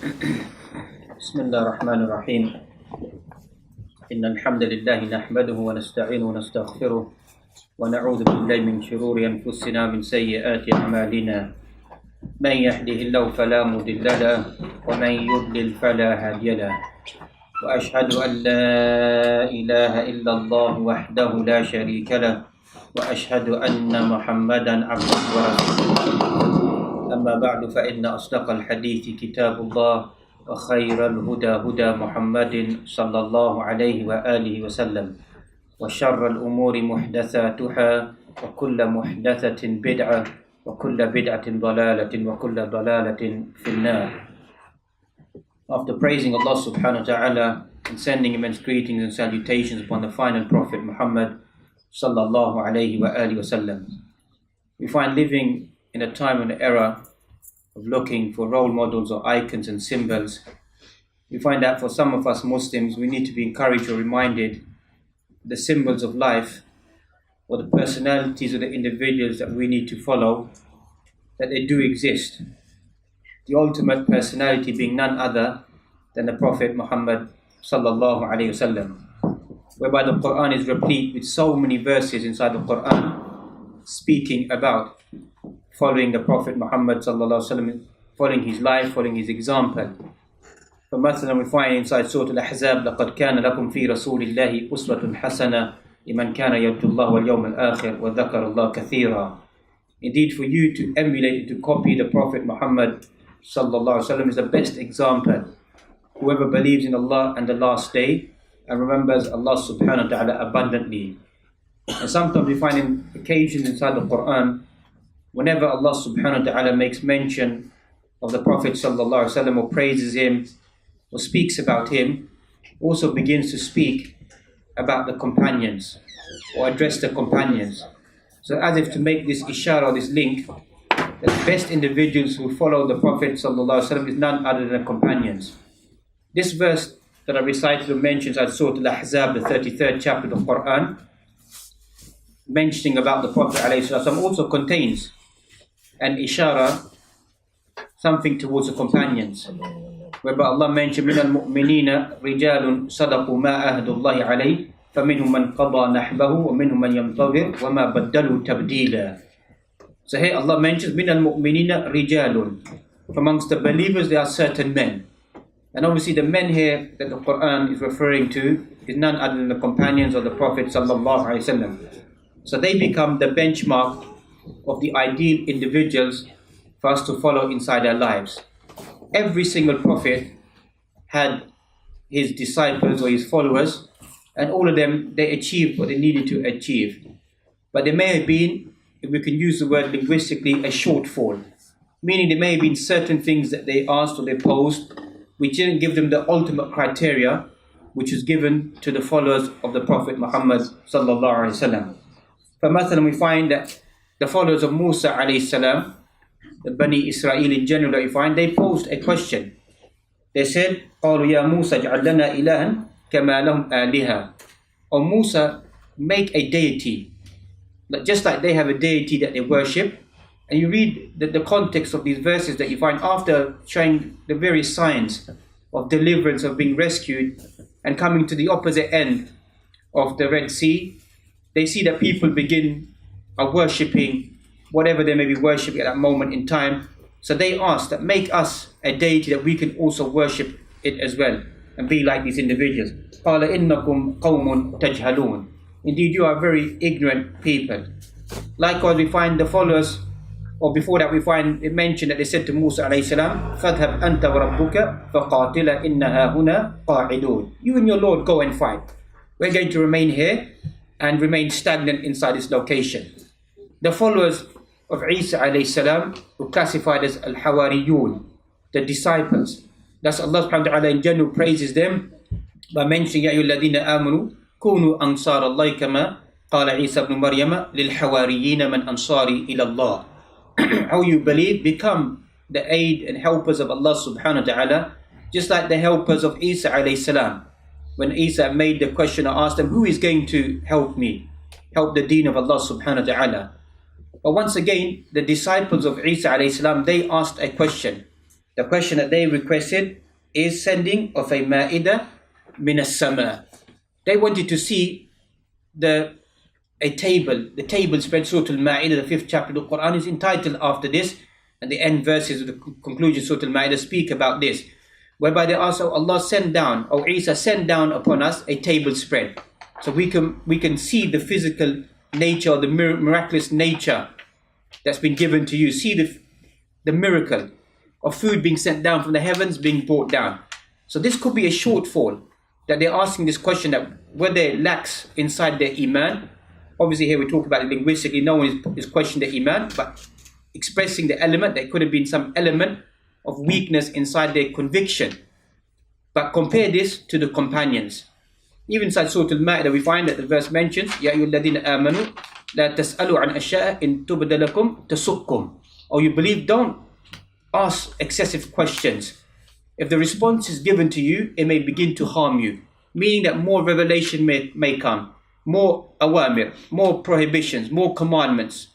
بسم الله الرحمن الرحيم إن الحمد لله نحمده ونستعينه ونستغفره ونعوذ بالله من شرور أنفسنا من سيئات أعمالنا من يهده الله فلا مضل له ومن يضلل فلا هادي له وأشهد أن لا إله إلا الله وحده لا شريك له وأشهد أن محمدا عبده ورسوله أما بعد فإن أصدق الحديث كتاب الله وخير الهدى هدى محمد صلى الله عليه وآله وسلم وشر الأمور محدثاتها وكل محدثة بدعة وكل بدعة ضلالة وكل ضلالة في النار. After praising Allah subhanahu wa ta'ala and sending immense greetings and salutations upon the final Prophet Muhammad sallallahu alayhi wa alihi wasallam, we find living in a time and era of looking for role models or icons and symbols. We find that for some of us Muslims, we need to be encouraged or reminded the symbols of life or the personalities of the individuals that we need to follow, that they do exist. The ultimate personality being none other than the Prophet Muhammad sallallahu alayhi wasallam, whereby the Quran is replete with so many verses inside the Quran speaking about following the Prophet Muhammad sallallahu alaihi wasallam, following his life, following his example. For مثلا we find inside Surah Al-Ahzab, لَقَدْ كَانَ لَكُمْ فِي رَسُولِ اللَّهِ أُسْوَةٌ حَسَنَةٌ لِمَنْ كَانَ يَرْجُو اللَّهَ وَالْيَوْمَ الْآخِرَ وَذَكَرَ اللَّهَ كَثِيرًا. Indeed, for you to emulate, to copy the Prophet Muhammad sallallahu alaihi wasallam is the best example. Whoever believes in Allah and the last day and remembers Allah subhanahu wa ta'ala abundantly. And sometimes we find in occasions inside the Quran, whenever Allah subhanahu wa ta'ala makes mention of the Prophet sallallahu alaihi wasallam or praises him or speaks about him, also begins to speak about the companions or address the companions. So as if to make this ishara, this link, that the best individuals who follow the Prophet sallallahu alaihi wasallam is none other than companions. This verse that I recited or mentions at Surah Al-Ahzab, the 33rd chapter of the Quran, mentioning about the Prophet ﷺ, also contains an ishara, something towards the companions, whereby Allah mentioned مِنَ الْمُؤْمِنِينَ رِجَالٌ صَدَقُوا مَا أَهْدُوا اللَّهِ عَلَيْهِ فَمِنْهُمْ مَنْ قَضَى نَحْبَهُ وَمِنْهُمْ مَنْ يَنْتَظِرُ وَمَا بَدَّلُوا تَبْدِيلًا. So here Allah mentions مِنَ الْمُؤْمِنِينَ رِجَالٌ. Amongst the believers there are certain men. And obviously the men here that the Quran is referring to is none other than the companions of the Prophet sallallahu alaihi wasallam. So they become the benchmark of the ideal individuals for us to follow inside our lives. Every single prophet had his disciples or his followers, and all of them, they achieved what they needed to achieve. But there may have been, if we can use the word linguistically, a shortfall. Meaning there may have been certain things that they asked or they posed which didn't give them the ultimate criteria which was given to the followers of the Prophet Muhammad sallallahu alaihi wasallam. For مثلا we find that the followers of Musa alayhi salam, the Bani Israel in general, that we find, they posed a question. They said, قالوا يا موسى اجعل لنا إلها كما لهم آلهة. O Musa, make a deity, just like they have a deity that they worship. And you read the context of these verses that you find after showing the various signs of deliverance, of being rescued, and coming to the opposite end of the Red Sea, they see that people are worshipping whatever they may be worshipping at that moment in time. So they ask that make us a deity that we can also worship it as well and be like these individuals. قَالَ إِنَّكُمْ قَوْمٌ تَجْهَلُونَ. Indeed, you are very ignorant people. Likewise, we find the followers, or before that we find it mentioned that they said to Musa alayhi salam, فَاذْهَبْ أَنْتَ وَرَبُّكَ فَقَاتِلَ إِنَّهَا هُنَا قَاعِدُونَ. You and your Lord go and fight. We're going to remain here and remain stagnant inside this location. The followers of Isa alayhi salam were classified as al-Hawariyun, the disciples. Thus Allah subhanahu wa ta'ala in general praises them by mentioning يَا أَيُّهَا الَّذِينَ آمَنُوا كُونُوا أَنصَارَ اللَّهِ كَمَا قَالَ عِيسَى ابْنُ مَرْيَمَ لِلْحَوَارِيِّينَ مَنْ أَنصَارِي إِلَى اللَّهِ. How you believe, become the aid and helpers of Allah subhanahu wa ta'ala, just like the helpers of Isa alayhi salam. When Isa made the question, I asked them, who is going to help me? Help the deen of Allah subhanahu wa ta'ala. But once again, the disciples of Isa alayhi salam, they asked a question. The question that they requested is sending of a ma'idah min as-sama. They wanted to see the table spread. Surah Al-Ma'idah, the 5th chapter of the Quran, is entitled after this, and the end verses of the conclusion Surah Al-Ma'idah speak about this, whereby they ask, oh Allah, send down, oh Isa, send down upon us a table spread, so we can see the physical nature, or the miraculous nature that's been given to you. See the miracle of food being sent down from the heavens being brought down. So this could be a shortfall, that they're asking this question, that were they lacks inside their iman. Obviously here we talk about it linguistically, no one is questioning the iman, but expressing the element, there could have been some element of weakness inside their conviction. But compare this to the companions. Even inside Surah Al-Ma'idah we find that the verse mentions, Ya ayyuhalladhina amanu la tas'alu an ashya'a in tubda lakum tasukkum. Or you believe, don't ask excessive questions. If the response is given to you, it may begin to harm you. Meaning that more revelation may come, more awamir, more prohibitions, more commandments,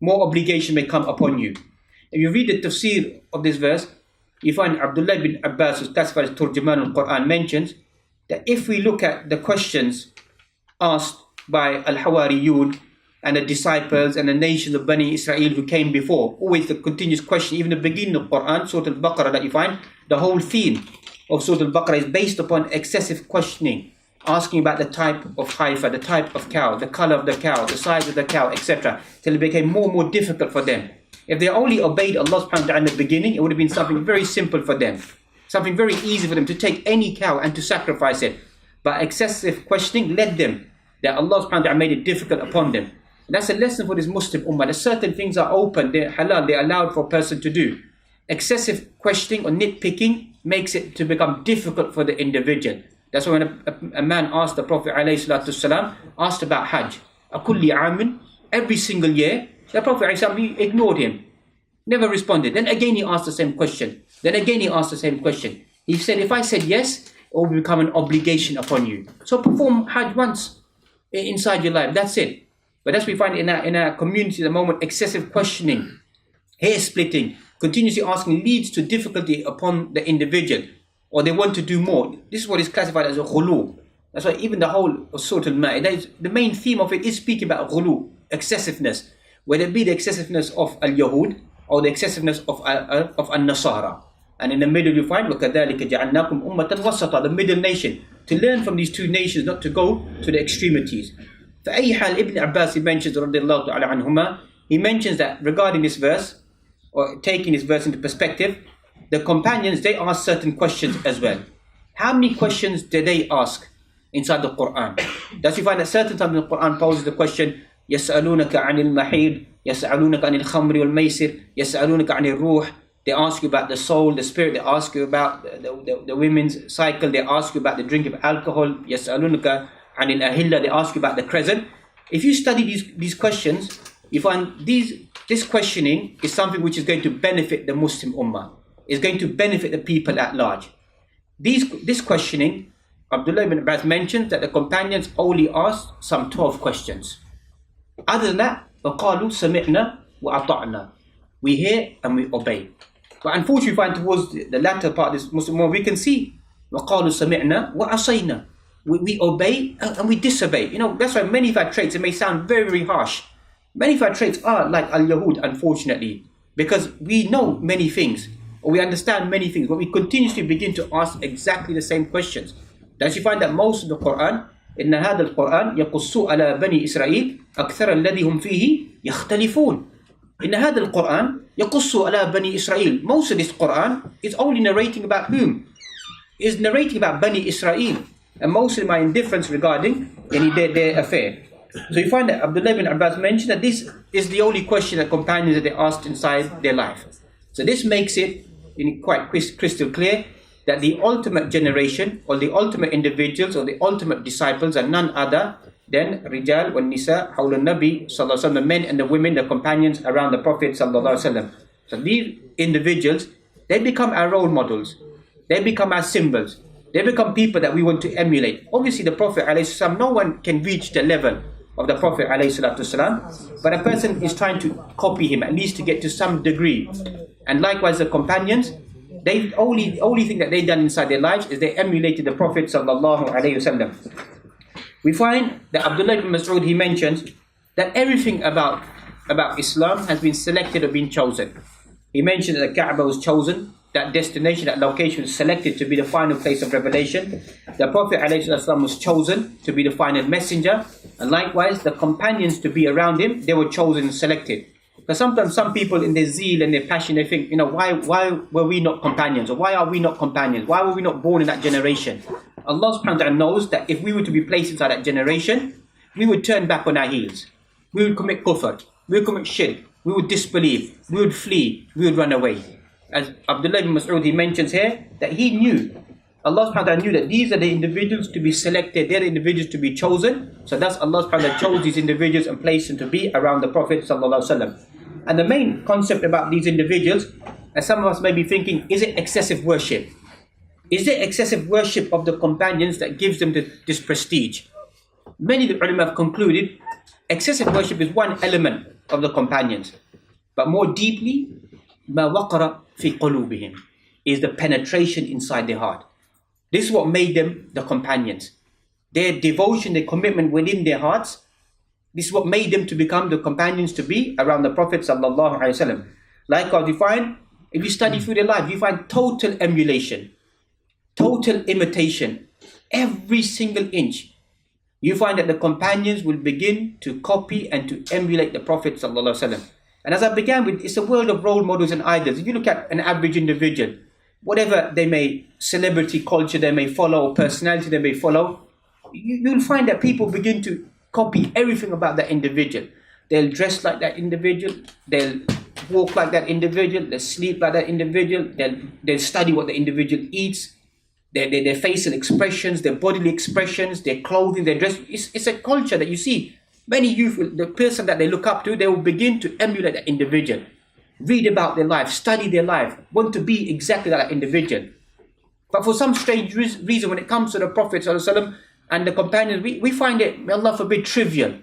more obligation may come upon you. If you read the tafsir of this verse, you find Abdullah bin Abbas, who's classified as Turjuman al-Quran, mentions that if we look at the questions asked by al-Hawariyun and the disciples and the nations of Bani Israel who came before, always the continuous question, even the beginning of Quran, Surah Al-Baqarah, that you find, the whole theme of Surah Al-Baqarah is based upon excessive questioning, asking about the type of haifa, the type of cow, the color of the cow, the size of the cow, etc., till it became more and more difficult for them. If they only obeyed Allah subhanahu wa ta'ala in the beginning, it would have been something very simple for them, something very easy for them to take any cow and to sacrifice it. But excessive questioning led them, that Allah subhanahu wa ta'ala made it difficult upon them. And that's a lesson for this Muslim ummah, that certain things are open, they're halal, they're allowed for a person to do. Excessive questioning or nitpicking makes it to become difficult for the individual. That's why when a man asked the Prophet ﷺ, asked about Hajj, akulli amin, every single year, the Prophet ﷺ, he ignored him, never responded. Then again he asked the same question. Then again he asked the same question. He said, if I said yes, it will become an obligation upon you. So perform Hajj once inside your life, that's it. But as we find in our community at the moment, excessive questioning, hair splitting, continuously asking leads to difficulty upon the individual, or they want to do more. This is what is classified as a ghulu. That's why even the whole of Surah Al-Ma'idah, the main theme of it is speaking about ghulu, excessiveness, whether it be the excessiveness of al-Yahud or the excessiveness of al-Nasara. And in the middle you find وَكَذَلِكَ جَعَلْنَاكُمْ أُمَّةً وَسَطًا, the middle nation, to learn from these two nations, not to go to the extremities. فَأَيْ حَالٍ Ibn Abbas, he mentions رضي الله تعالى عنهما, he mentions that regarding this verse, or taking this verse into perspective, the companions, they asked certain questions as well. How many questions did they ask inside the Quran? Does you find that certain times the Quran poses the question, يَسْأَلُونَكَ عَنِ الْمَحِيدِ يَسْأَلُونَكَ عَنِ الْخَمْرِ وَالْمَيْسِرِ يَسْأَلُونَكَ عَنِ الرُّوحِ. They ask you about the soul, the spirit. They ask you about the women's cycle. They ask you about the drink of alcohol. يَسْأَلُونَكَ عَنِ الْأَهِلَّةِ. They ask you about the crescent. If you study these questions, you find this questioning is something which is going to benefit the Muslim ummah, is going to benefit the people at large. This questioning, Abdullah ibn Abbas mentions that the companions only asked some 12 questions. Other than that, وَقَالُوا سَمِعْنَا وَأَطَعْنَا, we hear and we obey. But unfortunately, we find towards the latter part of this Muslim ummah, we can see وَقَالُوا سَمِعْنَا وَعَصَيْنَا, we obey and we disobey. You know, that's why many of our traits, it may sound very, very harsh. Many of our traits are like al-Yahud, unfortunately, because we know many things, or we understand many things, but we continuously begin to ask exactly the same questions. Thus you find that most of the Quran, إن هذا القرآن يقص على بني إسرائيل أكثر الذي هم فيه يختلفون. إن هذا القرآن يقص على بني إسرائيل. Most of this Quran is only narrating about whom? Is narrating about Bani Israel. And most of them are indifferent regarding their affair. So you find that Abdullah ibn Abbas mentioned that this is the only question that companions that they asked inside their life. So this makes it quite crystal clear that the ultimate generation, or the ultimate individuals, or the ultimate disciples are none other than Rijal wa Nisa hawla Nabi sallallahu alaihi wasallam, the men and the women, the companions around the Prophet sallallahu alaihi wasallam. So these individuals, they become our role models, they become our symbols, they become people that we want to emulate. Obviously the Prophet alayhi salam, no one can reach the level of the Prophet alayhi salatu salam, but a person is trying to copy him, at least to get to some degree. And likewise the companions, They only thing that they done inside their lives is they emulated the Prophet sallallahu alaihi wasallam. We find that Abdullah ibn Mas'ud, he mentions that everything about Islam has been selected or been chosen. He mentioned that the Kaaba was chosen, that destination, that location was selected to be the final place of revelation. The Prophet ﷺ was chosen to be the final messenger, and likewise the companions to be around him, they were chosen and selected. Because sometimes some people in their zeal and their passion, they think, why were we not companions? Or why are we not companions? Why were we not born in that generation? Allah subhanahu wa ta'ala knows that if we were to be placed inside that generation, we would turn back on our heels. We would commit kufr, we would commit shirk, we would disbelieve, we would flee, we would run away. As Abdullah ibn Mas'ud, he mentions here that he knew, Allah subhanahu wa ta'ala knew that these are the individuals to be selected, they're the individuals to be chosen. So that's Allah subhanahu wa ta'ala chose these individuals and placed them to be around the Prophet sallallahu alaihi wasallam. And the main concept about these individuals, as some of us may be thinking, is it excessive worship? Is it excessive worship of the companions that gives them this prestige? Many of the ulama have concluded excessive worship is one element of the companions, but more deeply, ma waqara fi qulubihim, is the penetration inside their heart. This is what made them the companions. Their devotion, their commitment within their hearts, this is what made them to become the companions to be around the Prophet sallallahu alaihi wasallam. Likewise, you find, if you study through their life, you find total emulation, total imitation, every single inch. You find that the companions will begin to copy and to emulate the Prophet sallallahu alaihi wasallam. And as I began with, it's a world of role models and idols. If you look at an average individual, whatever celebrity culture they may follow, or personality they may follow, you'll find that people begin to copy everything about that individual. They'll dress like that individual, they'll walk like that individual, they'll sleep like that individual, they'll study what the individual eats, their facial expressions, their bodily expressions, their clothing, their dress. It's a culture that you see. Many youth, the person that they look up to, they will begin to emulate that individual. Read about their life, study their life, want to be exactly like that individual. But for some strange reason, when it comes to the Prophet ﷺ and the companions, we find it, may Allah forbid, trivial.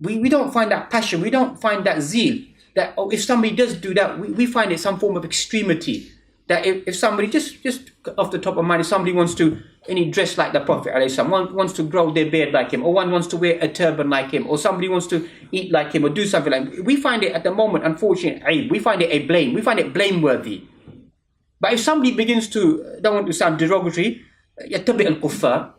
We don't find that passion, we don't find that zeal. That if somebody does do that, we find it some form of extremity. That if somebody, just off the top of mind, if somebody wants to dress like the Prophet ﷺ, one wants to grow their beard like him, or one wants to wear a turban like him, or somebody wants to eat like him, or do something like him, we find it at the moment, unfortunately, we find it a blame, we find it blameworthy. But if somebody begins to, don't want to sound derogatory, يَتَّبِعَ الْكُفَّارِ,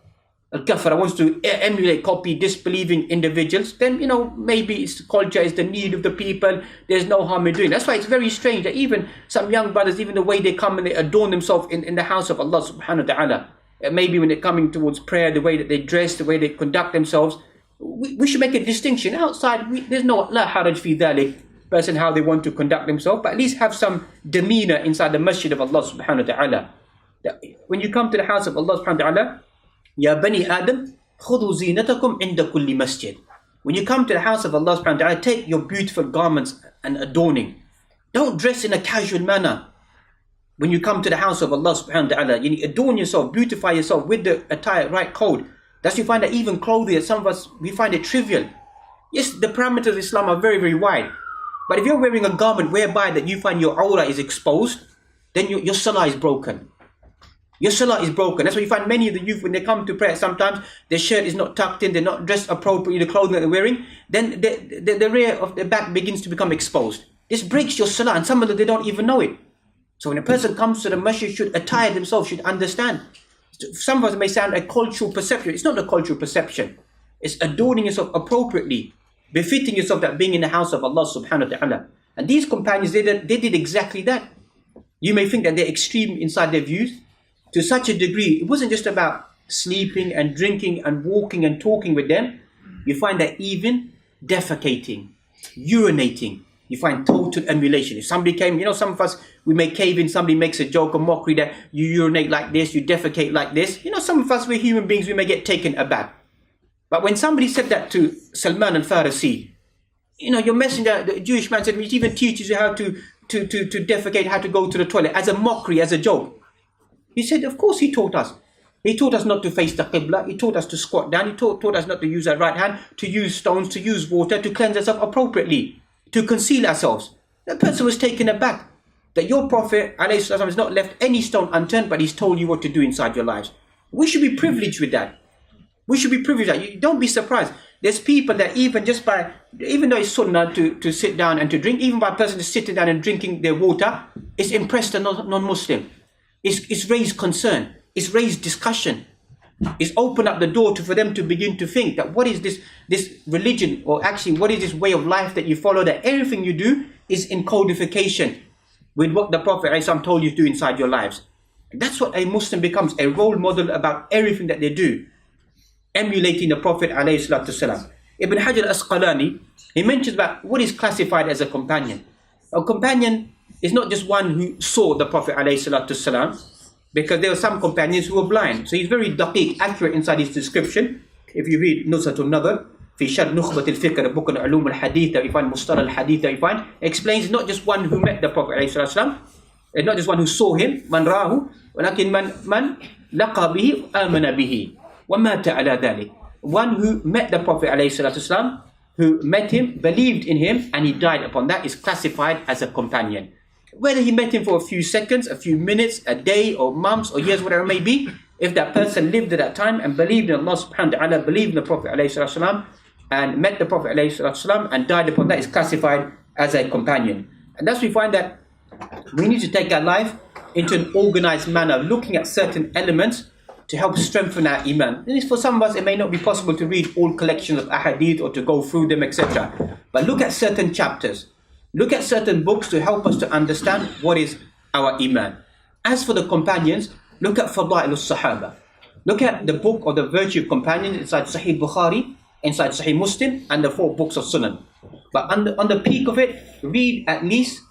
al-kafara, wants to emulate, copy disbelieving individuals, then maybe it's the culture, it's the need of the people, there's no harm in doing. That's why it's very strange that even some young brothers, even the way they come and they adorn themselves in the house of Allah subhanahu wa ta'ala, maybe when they're coming towards prayer, the way that they dress, the way they conduct themselves, we should make a distinction. Outside, there's no la haraj fi dhalik, person how they want to conduct themselves, but at least have some demeanor inside the masjid of Allah subhanahu wa ta'ala. When you come to the house of Allah subhanahu wa ta'ala, Ya bani Adam, khudhu zinatakum inda kulli masjid. When you come to the house of Allah subhanahu wa ta'ala, take your beautiful garments and adorning. Don't dress in a casual manner. When you come to the house of Allah subhanahu wa ta'ala, you need to adorn yourself, beautify yourself with the attire, right code. That's why you find that even clothing, some of us, we find it trivial. Yes, the parameters of Islam are very, very wide. But if you're wearing a garment whereby that you find your aura is exposed, then your salah is broken. Your salah is broken. That's why you find many of the youth, when they come to prayer, sometimes their shirt is not tucked in, they're not dressed appropriately, the clothing that they're wearing, then the rear of their back begins to become exposed. This breaks your salah, and some of them, they don't even know it. So when a person comes to the masjid, should attire themselves, should understand. Some of us may sound a cultural perception. It's not a cultural perception. It's adorning yourself appropriately, befitting yourself that being in the house of Allah subhanahu wa ta'ala. And these companions, they did exactly that. You may think that they're extreme inside their views. To such a degree, it wasn't just about sleeping and drinking and walking and talking with them. You find that even defecating, urinating, you find total emulation. If somebody came, some of us, we may cave in, somebody makes a joke or mockery that you urinate like this, you defecate like this. Some of us, we're human beings, we may get taken aback. But when somebody said that to Salman al-Farisi, your messenger, the Jewish man said, it even teaches you how to defecate, how to go to the toilet, as a mockery, as a joke. He said, of course he taught us. He taught us not to face the Qibla. He taught us to squat down. He taught us not to use our right hand, to use stones, to use water, to cleanse ourselves appropriately, to conceal ourselves. That person was taken aback. that your Prophet ﷺ has not left any stone unturned, but he's told you what to do inside your lives. We should be privileged with that. We should be privileged with that. You don't be surprised. There's people that even though it's sunnah to sit down and to drink, even by a person just sitting down and drinking their water, it's impressed a non-Muslim. It's raised concern. It's raised discussion. It's opened up the door for them to begin to think that what is this religion, or actually what is this way of life that you follow, that everything you do is in codification with what the Prophet ﷺ told you to do inside your lives. That's what a Muslim becomes, a role model about everything that they do, emulating the Prophet ﷺ. Ibn Hajar al-Asqalani, he mentions about what is classified as a companion. A companion is not just one who saw the Prophet ﷺ, because there were some companions who were blind. So he's very daqiq, accurate inside his description. If you read Nuzhatul Nadar, في شرح نخبة الفكر, a book on علوم الحديث that we find, مصطلح الحديث that we find, explains not just one who met the Prophet ﷺ, and not just one who saw him, من راه, ولكن من لقى به آمن به ومات على ذلك. One who met the Prophet ﷺ, who met him, believed in him, and he died upon that, is classified as a companion. Whether he met him for a few seconds, a few minutes, a day, or months, or years, whatever it may be, if that person lived at that time and believed in Allah subhanahu wa ta'ala, believed in the Prophet ﷺ, and met the Prophet ﷺ and died upon that, is classified as a companion. And thus we find that we need to take our life into an organized manner, looking at certain elements to help strengthen our iman. And for some of us, it may not be possible to read all collections of ahadith or to go through them, etc. But look at certain chapters. Look at certain books to help us to understand what is our iman. As for the companions, look at Fadail al-Sahaba. Look at the book of the virtue of companions inside Sahih Bukhari, inside Sahih Muslim, and the 4 books of Sunan. But on the peak of it, read at least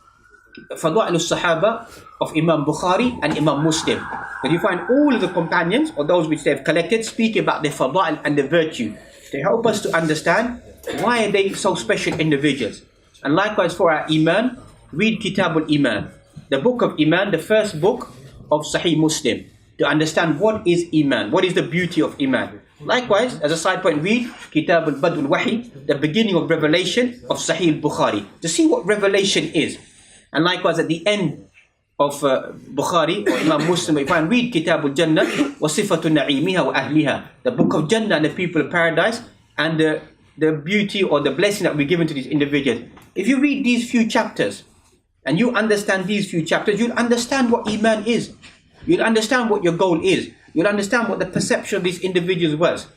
Fadail al-Sahaba of Imam Bukhari and Imam Muslim. But you find all of the companions, or those which they have collected, speak about the Fadail and the virtue, to help us to understand why are they so special individuals. And likewise for our iman, read Kitab al-Iman, the book of Iman, the first book of Sahih Muslim, to understand what is iman, what is the beauty of iman. Likewise, as a side point, read Kitab al-Badul Wahi, the beginning of revelation of Sahih Bukhari, to see what revelation is. And likewise, at the end of Bukhari or Imam Muslim, we find, read Kitab al-Jannah wa Sifatu Na'imiha wa Ahliha, the book of Jannah and the people of paradise, and the beauty or the blessing that we're given to these individuals. If you read these few chapters and you understand these few chapters, you'll understand what iman is. You'll understand what your goal is. You'll understand what the perception of these individuals was.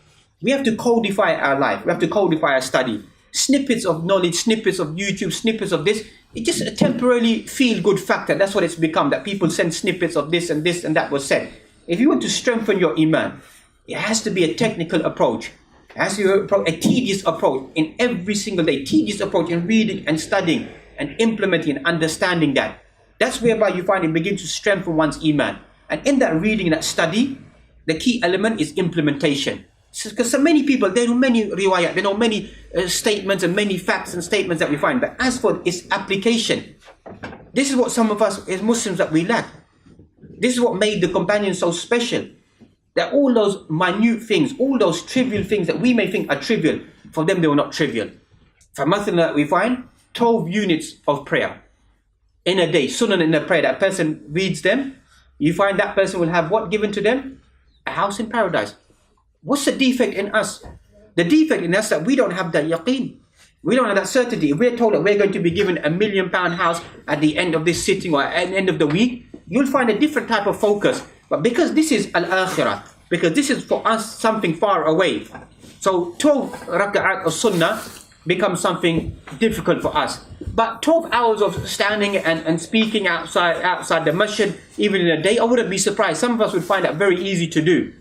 We have to codify our life. We have to codify our study. Snippets of knowledge, snippets of YouTube, snippets of this. It's just a temporarily feel-good factor. That's what it's become, that people send snippets of this and that was said. If you want to strengthen your iman, it has to be a technical approach. It has to be a tedious approach in every single day. Tedious approach in reading and studying and implementing and understanding that. That's whereby you find it begins to strengthen one's iman. And in that reading and that study, the key element is implementation. Because so many people, they know many riwayat, they know many statements and many facts and statements that we find. But as for its application, this is what some of us as Muslims that we lack. This is what made the companions so special. That all those minute things, all those trivial things that we may think are trivial, for them they were not trivial. For Mathalan, we find 12 units of prayer in a day, sunan in a prayer, that person reads them, you find that person will have what given to them? A house in paradise. What's the defect in us? The defect in us that we don't have that yaqeen. We don't have that certainty. If we're told that we're going to be given £1 million house at the end of this sitting or at the end of the week, you'll find a different type of focus. But because this is al-akhirah, because this is for us something far away, so 12 raka'at of sunnah becomes something difficult for us. But 12 hours of standing and speaking outside the masjid, even in a day, I wouldn't be surprised. Some of us would find that very easy to do.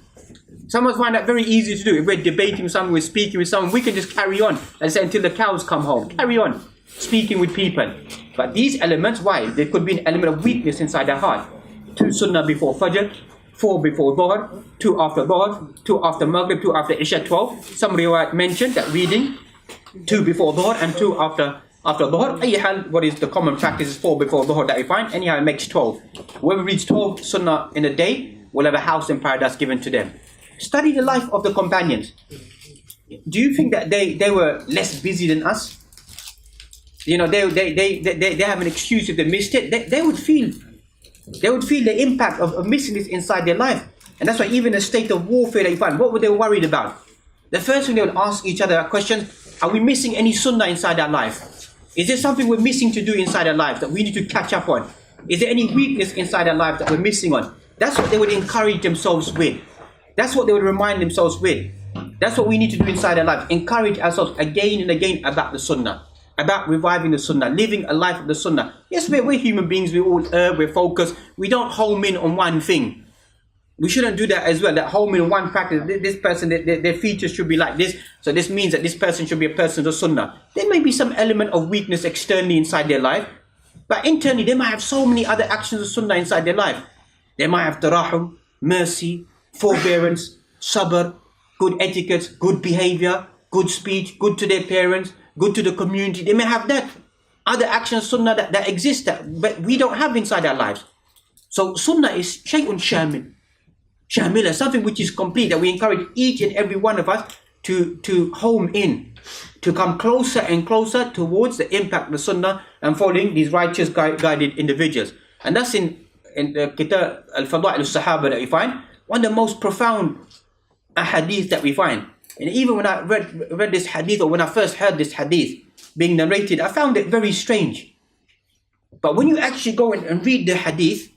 Some of us find that very easy to do. If we're debating with someone, we're speaking with someone, we can just carry on and say until the cows come home. Carry on speaking with people. But these elements, why? There could be an element of weakness inside our heart. 2 sunnah before Fajr, 4 before Dhuhr, 2 after Dhuhr, 2 after Maghrib, 2 after Isha, 12. Some riwayat mentioned that reading 2 before Dhuhr and 2 after Dhuhr. What is the common practice is 4 before Dhuhr that we find. Anyhow, it makes 12. Whoever reads 12 sunnah in a day will have a house in paradise given to them. Study the life of the companions. Do you think that they were less busy than us? You know, they have an excuse if they missed it. They would feel the impact of missing this inside their life. And that's why even a state of warfare that you find, what were they worried about? The first thing they would ask each other questions, are we missing any sunnah inside our life? Is there something we're missing to do inside our life that we need to catch up on? Is there any weakness inside our life that we're missing on? That's what they would encourage themselves with. That's what they would remind themselves with. That's what we need to do inside our life. Encourage ourselves again and again about the sunnah, about reviving the sunnah, living a life of the sunnah. Yes, we're human beings, we're all we're focused. We don't home in on one thing. We shouldn't do that as well, that home in one practice. This person, their features should be like this, so this means that this person should be a person of sunnah. There may be some element of weakness externally inside their life, but internally they might have so many other actions of sunnah inside their life. They might have tarahum, mercy, forbearance, sabr, good etiquette, good behavior, good speech, good to their parents, good to the community. They may have that. Other actions of sunnah that exist, but we don't have inside our lives. So sunnah is shay'un shamil. Shamila, something which is complete, that we encourage each and every one of us to home in, to come closer and closer towards the impact of the sunnah and following these righteous guided individuals. And that's in the Kitab al-Fada'il al-Sahaba that we find, one of the most profound hadith that we find. And even when I read this hadith, or when I first heard this hadith being narrated, I found it very strange. But when you actually go and read the hadith,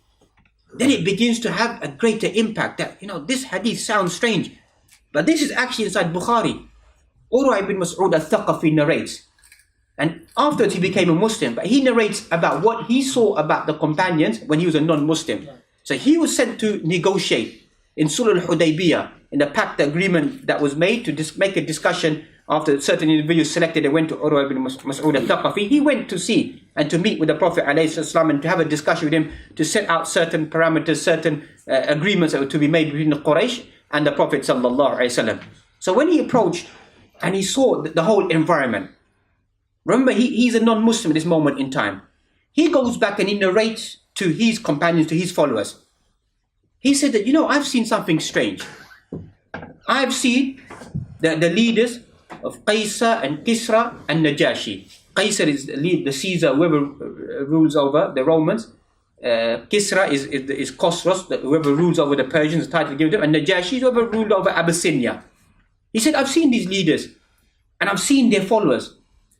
then it begins to have a greater impact that, you know, this hadith sounds strange. But this is actually inside Bukhari. Urwa ibn Mas'ud al-Thaqafi narrates. And afterwards he became a Muslim. But he narrates about what he saw about the companions when he was a non-Muslim. So he was sent to negotiate in Sulh al-Hudaybiyah, in the pact agreement that was made to make a discussion after certain individuals selected. They went to Urwa ibn Mas'ud al-Thaqafi. He went to see and to meet with the Prophet ﷺ and to have a discussion with him to set out certain parameters, certain agreements that were to be made between the Quraysh and the Prophet ﷺ. So when he approached and he saw the whole environment, remember he's a non-Muslim at this moment in time. He goes back and he narrates to his companions, to his followers. He said that, you know, I've seen something strange. I've seen the leaders of Qaisar and Kisra and Najashi. Qaisar is the Caesar, whoever rules over the Romans. Kisra is Khosros, whoever rules over the Persians, the title given to them. And Najashi is whoever ruled over Abyssinia. He said, I've seen these leaders and I've seen their followers.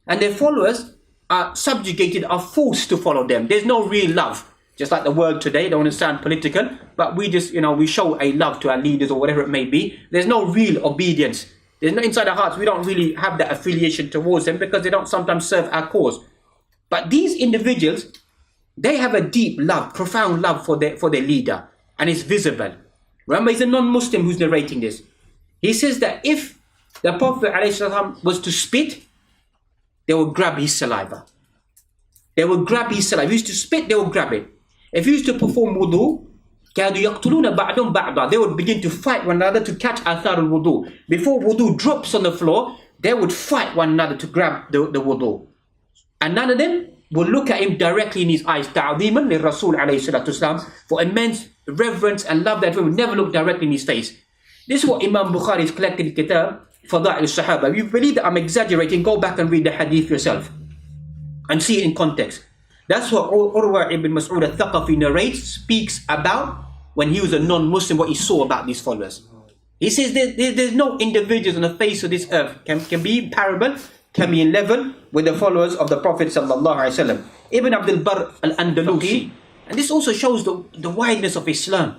And their followers are subjugated, are forced to follow them. There's no real love. Just like the world today, don't want to sound political, but we just, you know, we show a love to our leaders or whatever it may be. There's no real obedience. There's no, inside our hearts, we don't really have that affiliation towards them because they don't sometimes serve our cause. But these individuals, they have a deep love, profound love for their leader, and it's visible. Remember, he's a non-Muslim who's narrating this. He says that if the Prophet ﷺ was to spit, they would grab his saliva. They would grab his saliva. If he used to spit, they would grab it. If he used to perform wudu, they would begin to fight one another to catch athar al-wudu. Before wudu drops on the floor, they would fight one another to grab the wudu. And none of them will look at him directly in his eyes. Ta'ziman li Rasul alayhi salatu wasalam, for immense reverence and love that we would never look directly in his face. This is what Imam Bukhari's collected kitab, Fada'il al-Sahaba. If you believe that I'm exaggerating, go back and read the hadith yourself and see it in context. That's what Urwa ibn Mas'ud al-Thaqafi narrates, speaks about when he was a non-Muslim, what he saw about these followers. He says there's no individuals on the face of this earth can be comparable, can be in level with the followers of the Prophet sallallahu alaihi wasallam. Ibn Abdul Barr al-Andalusi, and this also shows the wideness of Islam.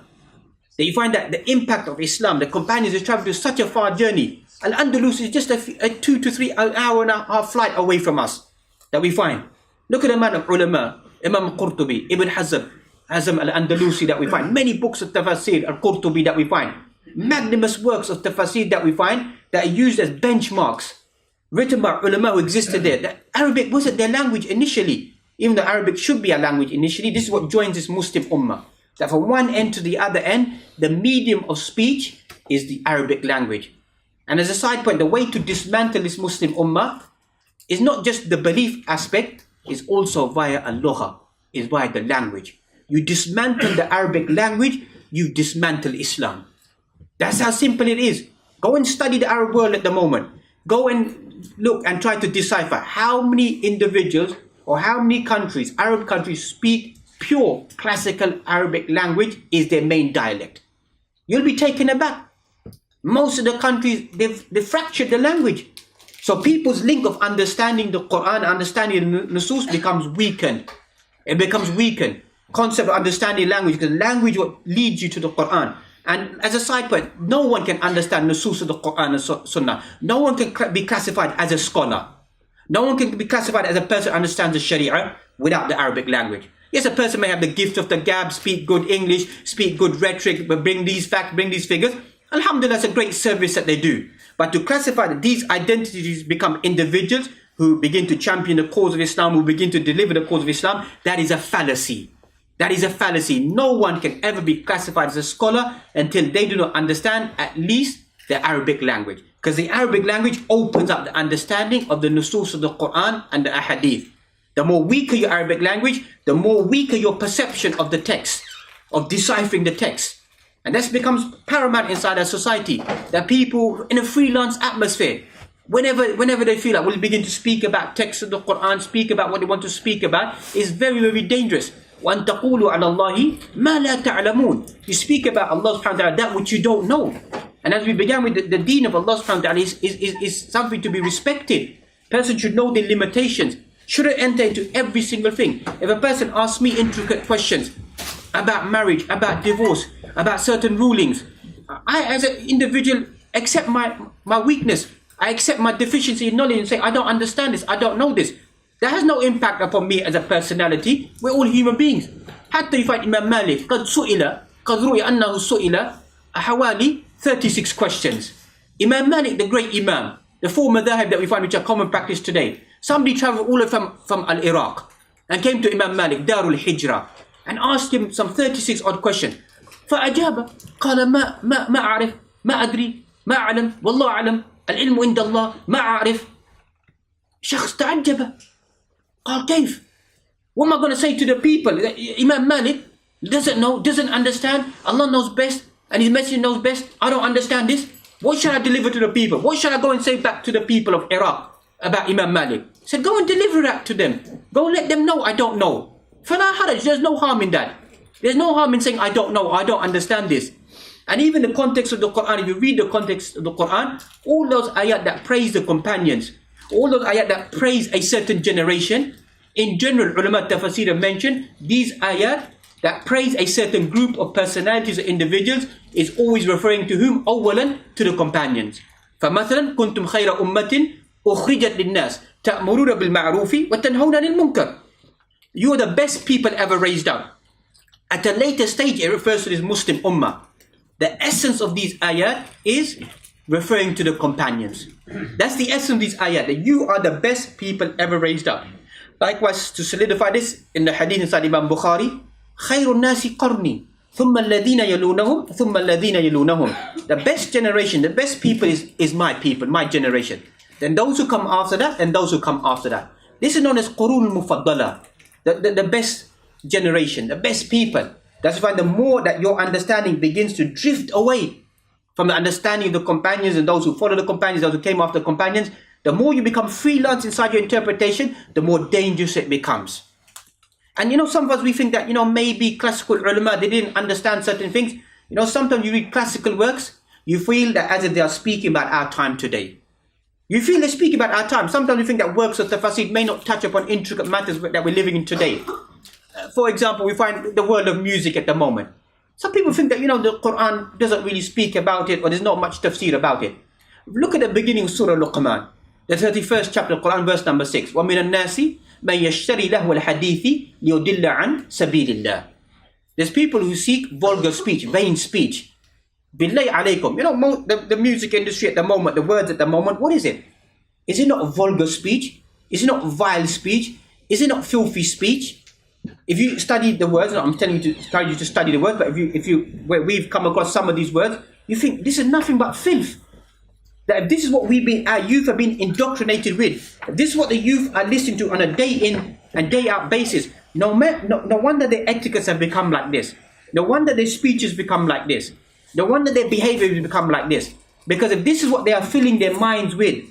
That you find that the impact of Islam, the companions have traveled to such a far journey. Al-Andalus is just a 2 to 3 hour and a half flight away from us that we find. Look at the man of ulama, Imam Qurtubi, Ibn Hazm al-Andalusi that we find. Many books of tafsir, al-Qurtubi that we find. Magnanimous works of tafsir that we find that are used as benchmarks, written by ulama who existed there. That Arabic wasn't their language initially. Even though Arabic should be a language initially, this is what joins this Muslim ummah. That from one end to the other end, the medium of speech is the Arabic language. And as a side point, the way to dismantle this Muslim ummah is not just the belief aspect, is also via al-lugha, is via the language. You dismantle the Arabic language, you dismantle Islam. That's how simple it is. Go and study the Arab world at the moment. Go and look and try to decipher how many individuals or how many countries, Arab countries, speak pure classical Arabic language is their main dialect. You'll be taken aback. Most of the countries, they've fractured the language. So people's link of understanding the Quran, understanding the Nusus becomes weakened. It becomes weakened. Concept of understanding language, because language what leads you to the Quran. And as a side point, no one can understand Nusus of the Quran and Sunnah. No one can be classified as a scholar. No one can be classified as a person who understands the Sharia without the Arabic language. Yes, a person may have the gift of the gab, speak good English, speak good rhetoric, but bring these facts, bring these figures. Alhamdulillah, it's a great service that they do. But to classify that these identities become individuals who begin to champion the cause of Islam, who begin to deliver the cause of Islam, that is a fallacy. That is a fallacy. No one can ever be classified as a scholar until they do not understand at least the Arabic language. Because the Arabic language opens up the understanding of the nusus of the Quran and the ahadith. The more weaker your Arabic language, the more weaker your perception of the text, of deciphering the text. And this becomes paramount inside our society, that people in a freelance atmosphere, whenever they feel like will begin to speak about text of the Quran, speak about what they want to speak about, is very, very dangerous. وَأَن تَقُولُوا عَلَى اللَّهِ مَا لَا تَعْلَمُونَ. You speak about Allah subhanahu wa ta'ala, that which you don't know. And as we began with the deen of Allah subhanahu wa ta'ala is something to be respected. Person should know the limitations, shouldn't enter into every single thing. If a person asks me intricate questions about marriage, about divorce, about certain rulings, I as an individual accept my weakness. I accept my deficiency in knowledge and say, I don't understand this, I don't know this. That has no impact upon me as a personality. We're all human beings. حتى you find Imam Malik قد رؤي أنه سئل حوالي 36 questions. Imam Malik, the great Imam, the four madhahib that we find which are common practice today. Somebody traveled all the way from Al-Iraq and came to Imam Malik, Darul Hijrah, and asked him some 36 odd questions. فأجاب قال ما أعرف ما أدري ما أعلم والله أعلم العلم عند الله ما أعرف. شخص تعجب قال كيف? What am I going to say to the people? Imam Malik doesn't know, doesn't understand. Allah knows best and His Messenger knows best. I don't understand this. What should I deliver to the people? What should I go and say back to the people of Iraq about Imam Malik? He said, go and deliver that to them. Go let them know I don't know. فَلَا حَرَجْ. There's no harm in that. There's no harm in saying I don't know, I don't understand this. And even the context of the Quran, if you read the context of the Quran, all those ayat that praise the companions, all those ayat that praise a certain generation, in general, ulama tafsir have mentioned, these ayat that praise a certain group of personalities or individuals is always referring to whom? أولا, to the companions. فَمَثَلًا كُنْتُمْ خَيْرَ أُمَّةٍ أُخْرِجَتْ لِلنَّاسِ تَأْمُرُونَ بِالْمَعْرُوفِ وَتَنْهَوْنَ عَنِ الْمُنكَرِ. You are the best people ever raised up. At a later stage, it refers to this Muslim ummah. The essence of these ayat is referring to the companions. That's the essence of these ayat, that you are the best people ever raised up. Likewise, to solidify this, in the hadith inside Imam Bukhari, خَيْرُ النَّاسِ قَرْنِي ثُمَّ الَّذِينَ يَلُونَهُمْ ثُمَّ الَّذِينَ يَلُونَهُمْ. The best generation, the best people is my people, my generation. Then those who come after that, and those who come after that. This is known as Qurun Mufaddala, the best generation, the best people. That's why the more that your understanding begins to drift away from the understanding of the companions and those who follow the companions, those who came after the companions, the more you become freelance inside your interpretation, the more dangerous it becomes. And some of us, we think that, maybe classical ulama, they didn't understand certain things. Sometimes you read classical works, you feel that as if they are speaking about our time today. You feel they speak about our time. Sometimes you think that works of tafsir may not touch upon intricate matters that we're living in today. For example, we find the world of music at the moment. Some people think that, the Quran doesn't really speak about it, or there's not much tafsir about it. Look at the beginning of Surah Luqman, the 31st chapter of Quran, verse number 6. وَمِنَ النَّاسِ مَنْ يَشْتَرِي لَهْوَ الْحَدِيثِ لِيُضِلَّ عَنْ سَبِيلِ اللَّهِ. There's people who seek vulgar speech, vain speech. Billahi alaykum. The music industry at the moment, the words at the moment, what is it? Is it not vulgar speech? Is it not vile speech? Is it not filthy speech? If you study the words, and I'm telling you to encourage you to study the words, but we've come across some of these words, you think this is nothing but filth. That if this is what our youth have been indoctrinated with, if this is what the youth are listening to on a day in and day out basis, no wonder their etiquettes have become like this. No wonder their speeches become like this. No wonder their behavior has become like this. Because if this is what they are filling their minds with,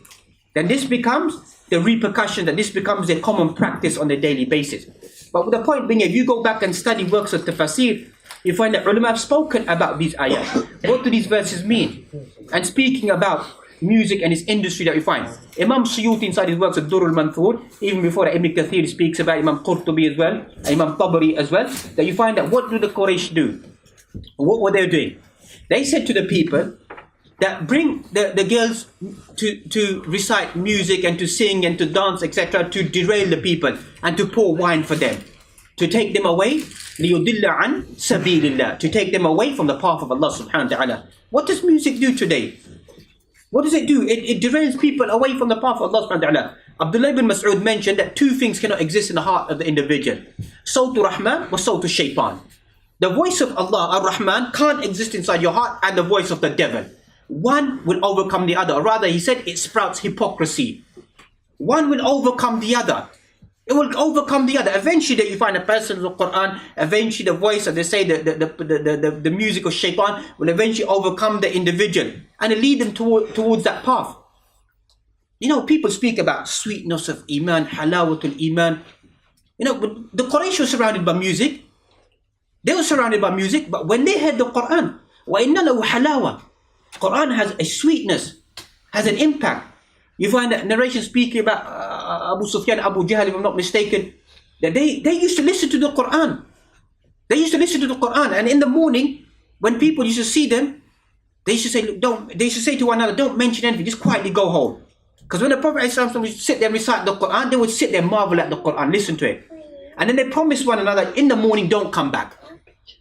then this becomes the repercussion, that this becomes a common practice on a daily basis. But the point being, if you go back and study works of tafsir, you find that ulama have spoken about these ayat. What do these verses mean? And speaking about music and its industry that we find. Imam Suyuti inside his works of Durr al-Manthur, even before Ibn Kathir speaks about Imam Qurtubi as well, Imam Tabari as well, that you find that what do the Quraysh do? What were they doing? They said to the people that bring the girls to recite music and to sing and to dance, etc., to derail the people and to pour wine for them, to take them away, لِيُضِلَّ عَنْ سَبِيلِ اللَّهِ, to take them away from the path of Allah subhanahu wa ta'ala. What does music do today? What does it do? It derails people away from the path of Allah subhanahu wa ta'ala. Abdullah ibn Mas'ud mentioned that two things cannot exist in the heart of the individual. Sawtu Rahman wa Sawtu Shaytan. The voice of Allah, Ar-Rahman, can't exist inside your heart, and the voice of the devil. One will overcome the other. Or rather, he said, it sprouts hypocrisy. One will overcome the other. It will overcome the other. Eventually, you find a person in the Quran, eventually the voice, as they say, the music of shaitan will eventually overcome the individual and lead them towards that path. You know, people speak about sweetness of Iman, halawatul Iman. You know, the Quraysh were surrounded by music. They were surrounded by music, but when they heard the Quran, وَإِنَّ لَهُ حَلَاوَةٌ, Quran has a sweetness, has an impact. You find that narration speaking about Abu Sufyan, Abu Jahl, if I'm not mistaken, that they used to listen to the Quran. They used to listen to the Quran, and in the morning, when people used to see them, they used to say, look, they used to say to one another, don't mention anything, just quietly go home. Because when the Prophet ﷺ would sit there and recite the Quran, they would sit there and marvel at the Quran, listen to it. And then they promised one another, in the morning, don't come back.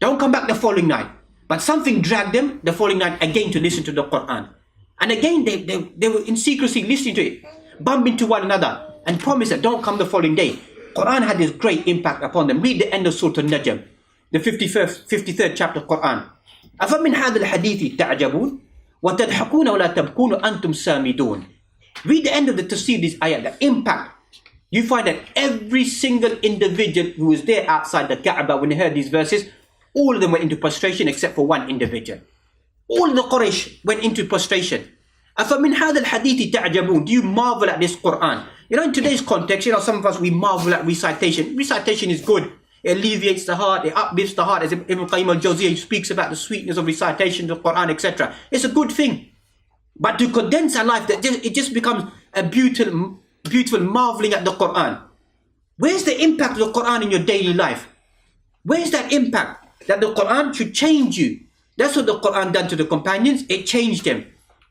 Don't come back the following night. But something dragged them the following night again to listen to the Quran. And again, they were in secrecy listening to it, bumping to one another, and promised that don't come the following day. Quran had this great impact upon them. Read the end of Surah Al-Najm, the 53rd chapter of Quran. أَفَمِنْ هَذَا الْحَدِيثِ تَعْجَبُونَ وَتَضْحَكُونَ وَلَا تَبْكُونَ أَنْتُمْ سَامِدُونَ. Read the end of the tafsir, this ayat, the impact. You find that every single individual who was there outside the Kaaba when they heard these verses, all of them went into prostration except for one individual. All the Quraysh went into prostration. أَفَمِنْ هَذَا الْحَدِيثِ تَعْجَبُونَ. Do you marvel at this Quran? You know, in today's context, you know, some of us, we marvel at recitation. Recitation is good. It alleviates the heart, it uplifts the heart. As Ibn Qayyim al-Jawziyah speaks about the sweetness of recitation of the Quran, etc. It's a good thing. But to condense our life, it just becomes a beautiful marveling at the Quran. Where's the impact of the Quran in your daily life? Where's that impact? That the Quran should change you. That's what the Quran done to the companions. It changed them.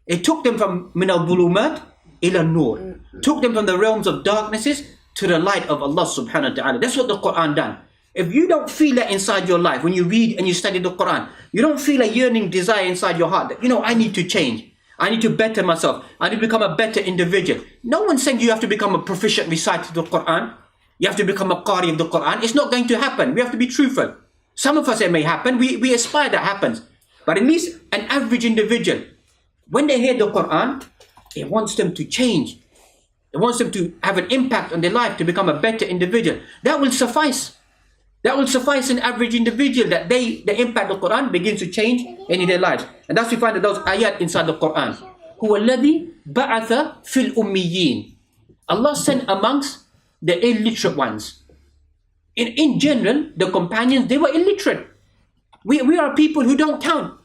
It took them from min al-dhulumat ila nur. Took them from the realms of darknesses to the light of Allah subhanahu wa ta'ala. That's what the Quran done. If you don't feel that inside your life, when you read and you study the Quran, you don't feel a yearning desire inside your heart that, you know, I need to change. I need to better myself. I need to become a better individual. No one's saying you have to become a proficient reciter of the Quran. You have to become a qari of the Quran. It's not going to happen. We have to be truthful. Some of us, it may happen. We aspire that happens. But at least an average individual, when they hear the Quran, it wants them to change. It wants them to have an impact on their life, to become a better individual. That will suffice. That will suffice an average individual, that the impact of the Quran begins to change in their lives. And that's we find that those ayat inside the Quran. هُوَ الَّذِي بَعَثَ فِي الْأُمِّيِّينَ. Allah sent amongst the illiterate ones. In general, the companions, they were illiterate. We are people who don't count.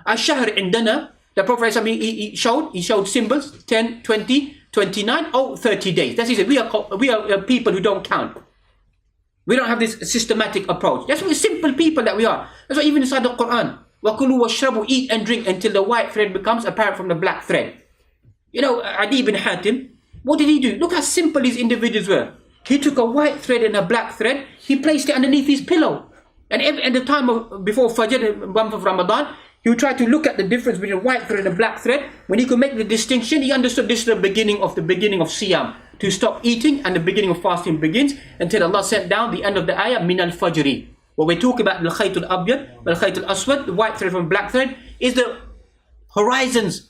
Ash-shahr indana, the Prophet he showed symbols, 10, 20, 29, 30 days. That's it. We are people who don't count. We don't have this systematic approach. That's what simple people that we are. That's why even inside the Quran, وَكُلُوا وَاشْرَبُوا, eat and drink until the white thread becomes apparent from the black thread. You know, Adi ibn Hatim, what did he do? Look how simple these individuals were. He took a white thread and a black thread, he placed it underneath his pillow. And at the time before Fajr, the month of Ramadan, he would try to look at the difference between a white thread and a black thread. When he could make the distinction, he understood this is the beginning of Siyam. To stop eating, and the beginning of fasting begins, until Allah sent down the end of the ayah, min al-fajri. What we talk about, al-khayt al-abyad, al-khayt al-aswad, the white thread from black thread, is the horizons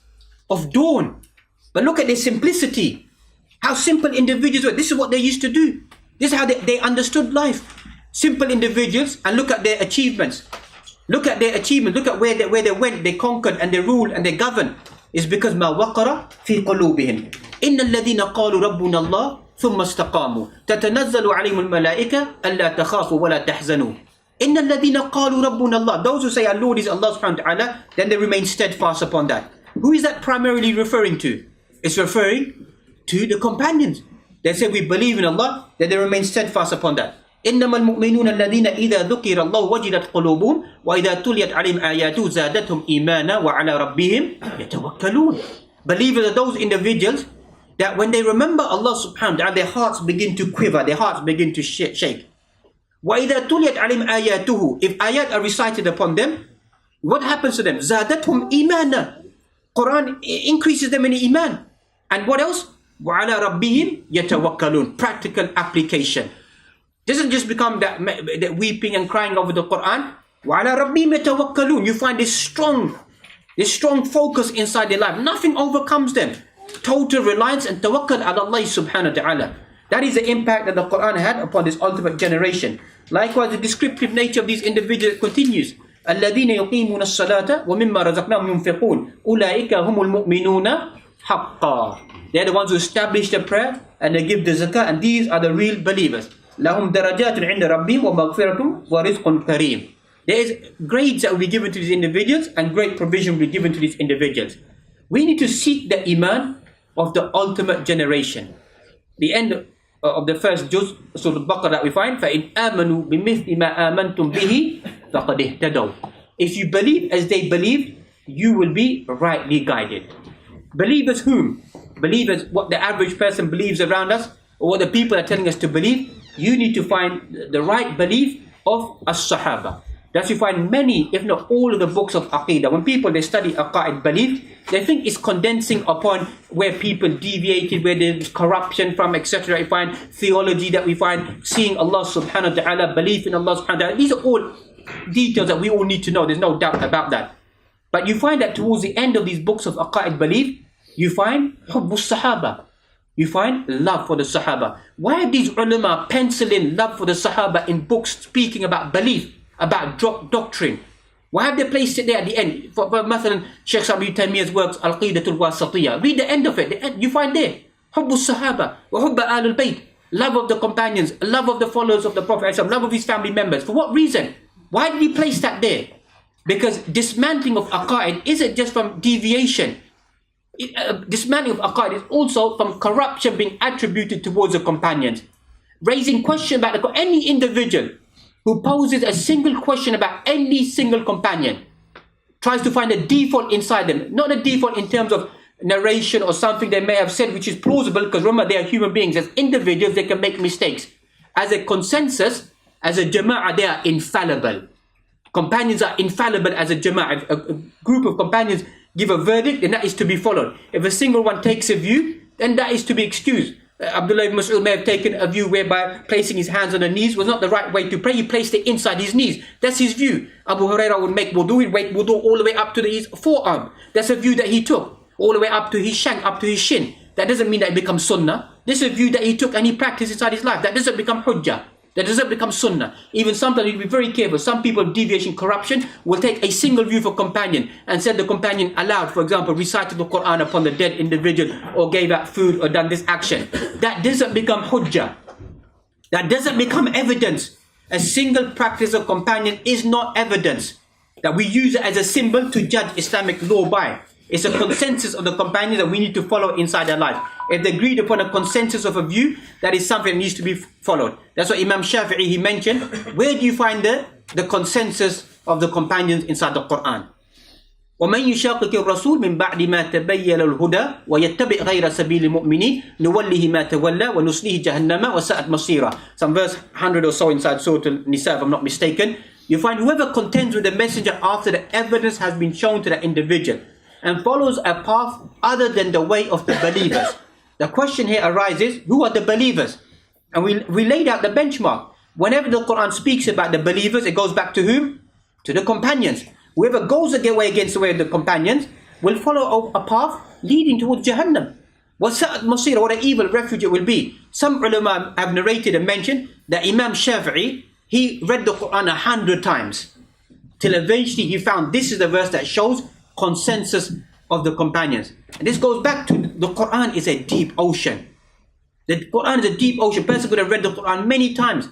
of dawn. But look at their simplicity. How simple individuals were. This is what they used to do. This is how they understood life. Simple individuals, and look at their achievements. Look at their achievements. Look at where they went. They conquered and they ruled and they governed. It's because ma waqara fi qulubihim. إن الذين قالوا ربنا الله ثم استقاموا تتنزل عليهم الملائكة ألا تخافوا ولا تحزنوا. إن الذين قالوا ربنا الله, those who say our Lord is Allah subhanahu wa ta'ala, then they remain steadfast upon that. Who is that primarily referring to? It's referring to the companions. They say we believe in Allah, then they remain steadfast upon that. إنما المؤمنون الذين إذا ذكر الله وجلت قلوبهم وإذا تليت عليهم آياته زادتهم إيمانا وعلى ربهم يتوكلون. Believers are those individuals that when they remember Allah subhanahu wa ta'ala, their hearts begin to quiver, their hearts begin to shake. وَإِذَا تُلِيَتْ عَلِيهِمْ آيَاتُهُ, if ayat are recited upon them, what happens to them? زَادَتْهُمْ إِيمَانًا, Quran increases them in iman. And what else? وَعَلَى رَبِّهِمْ يَتَوَكَّلُونَ, practical application. Doesn't just become that weeping and crying over the Quran. وَعَلَى رَبِّهِمْ يَتَوَكَّلُونَ, you find this strong focus inside their life. Nothing overcomes them. Total reliance and tawakkul ala Allah subhanahu wa ta'ala. That is the impact that the Quran had upon this ultimate generation. Likewise, the descriptive nature of these individuals continues. الَّذِينَ يُقِيمُونَ الصَّلَاةَ وَمِمَّا رَزَقْنَاهُمْ يُنْفِقُونَ أُولَٰئِكَ هُمُ الْمُؤْمِنُونَ حَقًّا. They are the ones who establish the prayer and they give the zakah, and these are the real believers. لَهُمْ دَرَجَاتٌ عِنْدَ رَبِّهِمْ وَمَغْفِرَةٌ وَرِزْقٌ كَرِيمٌ. There is grades that will be given to these individuals and great provision will be given to these individuals. We need to seek the iman of the ultimate generation. The end of the first juz, Surah Al-Baqarah, that we find, فَإِنْ آمَنُوا بِمِثْلِ مَا آمَنْتُمْ بِهِ فَقَدْ اهْتَدَوْا. If you believe as they believe, you will be rightly guided. Believers whom? Believers, what the average person believes around us, or what the people are telling us to believe. You need to find the right belief of as-Sahaba. That you find many, if not all of the books of Aqidah. When people, they study Aqa'id belief, they think it's condensing upon where people deviated, where there's corruption from, etc. You find theology that we find, seeing Allah subhanahu wa ta'ala, belief in Allah subhanahu wa ta'ala. These are all details that we all need to know. There's no doubt about that. But you find that towards the end of these books of Aqa'id belief, you find Hubbus Sahaba. You find love for the Sahaba. Why have these ulama pencil in love for the Sahaba in books speaking about belief, about doctrine? Why have they placed it there at the end? For Mathalan, Shaykh Ibn Taymiyyah's works, Al-Qidatul Wasatiyah. Read the end of it. The end, you find there, Hubbus Sahaba, wa Hubba Ahlul Bayt, love of the companions, love of the followers of the Prophet, love of his family members. For what reason? Why did he place that there? Because dismantling of Aqa'id isn't just from deviation. Dismantling of Aqa'id is also from corruption being attributed towards the companions. Raising question about any individual who poses a single question about any single companion, tries to find a default inside them, not a default in terms of narration or something they may have said which is plausible, because remember, they are human beings. As individuals, they can make mistakes. As a consensus, as a jama'ah, they are infallible. Companions are infallible as a jama'ah. If a group of companions give a verdict, then that is to be followed. If a single one takes a view, then that is to be excused. Abdullah ibn Mas'ud may have taken a view whereby placing his hands on the knees was not the right way to pray. He placed it inside his knees. That's his view. Abu Hurairah would make wudu, he'd make wudu all the way up to his forearm. That's a view that he took. All the way up to his shank, up to his shin. That doesn't mean that it becomes sunnah. This is a view that he took and he practiced inside his life. That doesn't become hujjah. That doesn't become sunnah. Even sometimes you be very careful. Some people of deviation, corruption, will take a single view for companion and said the companion allowed, for example, recited the Quran upon the dead individual or gave out food or done this action. That doesn't become hujjah. That doesn't become evidence. A single practice of companion is not evidence that we use it as a symbol to judge Islamic law by. It's a consensus of the companions that we need to follow inside their life. If they agreed upon a consensus of a view, that is something that needs to be followed. That's what Imam Shafi'i, he mentioned. Where do you find the consensus of the companions inside the Quran? وَمَنْ يُشَاقِقِ الرَّسُولِ مِنْ بَعْدِ مَا تَبَيَّنَ الْهُدَى وَيَتَّبِعْ غَيْرَ سَبِيلِ الْمُؤْمِنِينَ نُوَلِّهِ مَا تَوَلَّى وَنُصْلِهِ جَهَنَّمَ وَسَاءَتْ مَصِيرًا. Some verse 100 or so inside Surah Al-Nisa, if I'm not mistaken. You find whoever contends with the messenger after the evidence has been shown to that individual and follows a path other than the way of the believers. The question here arises, who are the believers? And we laid out the benchmark. Whenever the Quran speaks about the believers, it goes back to whom? To the companions. Whoever goes away against the way of the companions will follow a path leading towards Jahannam. وَسَاءَتْ مَصِيرًا, what an evil refuge it will be. Some ulama have narrated and mentioned that Imam Shafi'i, he read the Quran 100 times till eventually he found this is the verse that shows consensus of the companions. And this goes back to the Quran is a deep ocean. The Quran is a deep ocean. A person could have read the Quran many times.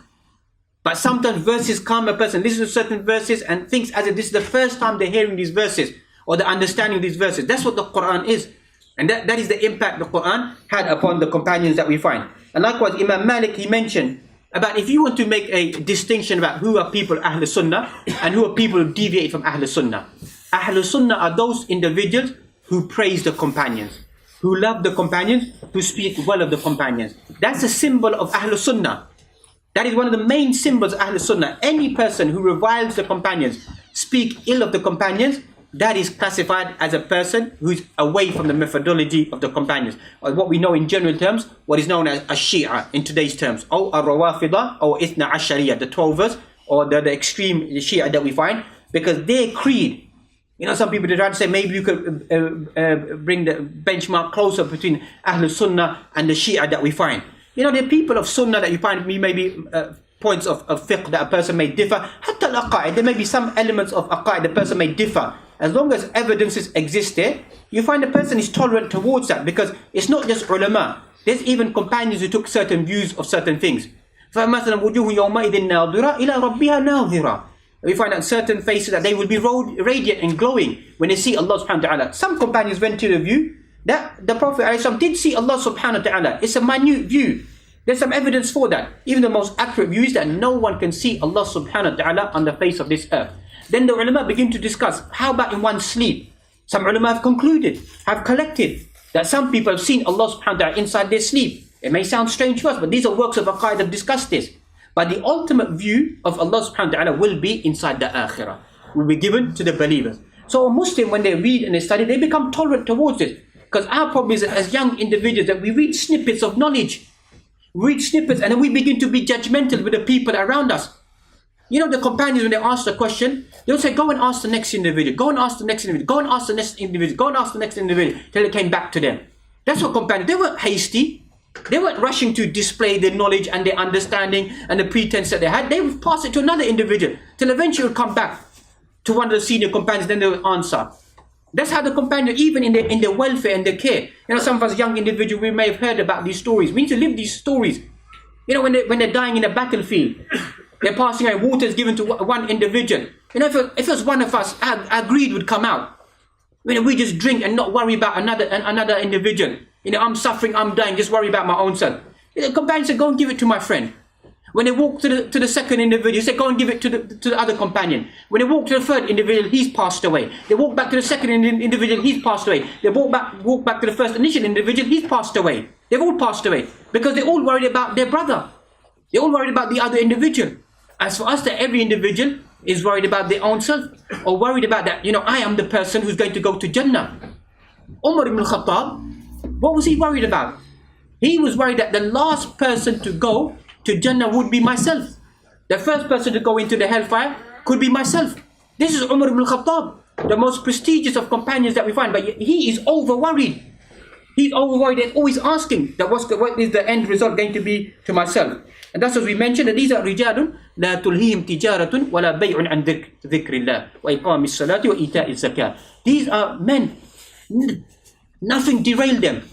But sometimes verses come, a person listens to certain verses and thinks as if this is the first time they're hearing these verses or the understanding of these verses. That's what the Quran is. And that is the impact the Quran had upon the companions that we find. And likewise, Imam Malik, he mentioned about if you want to make a distinction about who are people Ahl Sunnah and who are people who deviate from Ahl Sunnah. Ahl Sunnah are those individuals who praise the companions, who love the companions, who speak well of the companions. That's a symbol of Ahl Sunnah. That is one of the main symbols of Ahl Sunnah. Any person who reviles the companions, speak ill of the companions, that is classified as a person who's away from the methodology of the companions. Or what we know in general terms, what is known as a Shia in today's terms. Or a Rawafida, or Ithna Ashariya, the 12ers, or the extreme Shia that we find. Because their creed, some people try to say maybe you could bring the benchmark closer between Ahl Sunnah and the Shia that we find. The people of Sunnah that you find maybe points of fiqh that a person may differ. Hatta al-aqa'id, there may be some elements of aqa'id the person may differ. As long as evidences exist there, you find the person is tolerant towards that, because it's not just ulama. There's even companions who took certain views of certain things. فَمَثَلًا وُجُوهُ يَوْمَئِذٍ نَاظِرَةٌ إِلَى رَبِّهَا نَاظِرَةٌ. We find that certain faces that they will be radiant and glowing when they see Allah subhanahu wa ta'ala. Some companions went to the view that the Prophet ﷺ did see Allah subhanahu wa ta'ala. It's a minute view. There's some evidence for that. Even the most accurate view is that no one can see Allah subhanahu wa ta'ala on the face of this earth. Then the ulama begin to discuss, how about in one's sleep? Some ulama have concluded, have collected, that some people have seen Allah subhanahu wa ta'ala inside their sleep. It may sound strange to us, but these are works of aqaid that have discussed this. But the ultimate view of Allah subhanahu wa ta'ala will be inside the akhirah, will be given to the believers. So a Muslim, when they read and they study, they become tolerant towards this. Because our problem is that as young individuals that we read snippets of knowledge, read snippets, and then we begin to be judgmental with the people around us. The companions, when they ask the question, they'll say, go and ask the next individual, go and ask the next individual, go and ask the next individual, go and ask the next individual, till it came back to them. That's what companions, they weren't hasty. They weren't rushing to display their knowledge and their understanding and the pretense that they had. They would pass it to another individual, till eventually it would come back to one of the senior companions, then they would answer. That's how the companions, even in their welfare and their care. Some of us young individuals, we may have heard about these stories. We need to live these stories. When they're dying in a battlefield, they're passing out, water is given to one individual. If it was one of us, our greed would come out. We just drink and not worry about another individual. I'm suffering, I'm dying, just worry about my own self. The companion said, go and give it to my friend. When they walk to the second individual, he said, go and give it to the other companion. When they walk to the third individual, he's passed away. They walk back to the second individual, he's passed away. They walk back to the first initial individual, he's passed away. They've all passed away because they're all worried about their brother. They're all worried about the other individual. As for us, that every individual is worried about their own self, or worried about that, I am the person who's going to go to Jannah. Umar ibn Khattab, what was he worried about? He was worried that the last person to go to Jannah would be myself. The first person to go into the hellfire could be myself. This is Umar ibn Khattab, the most prestigious of companions that we find, but he is over worried. He's over worried and always asking that what is the end result going to be to myself. And that's as we mentioned, that these are رجال لا تلهيهم تجارة ولا بيع عن ذكر الله وإقام الصلاة وإيتاء الزكاة. These are men, nothing derailed them,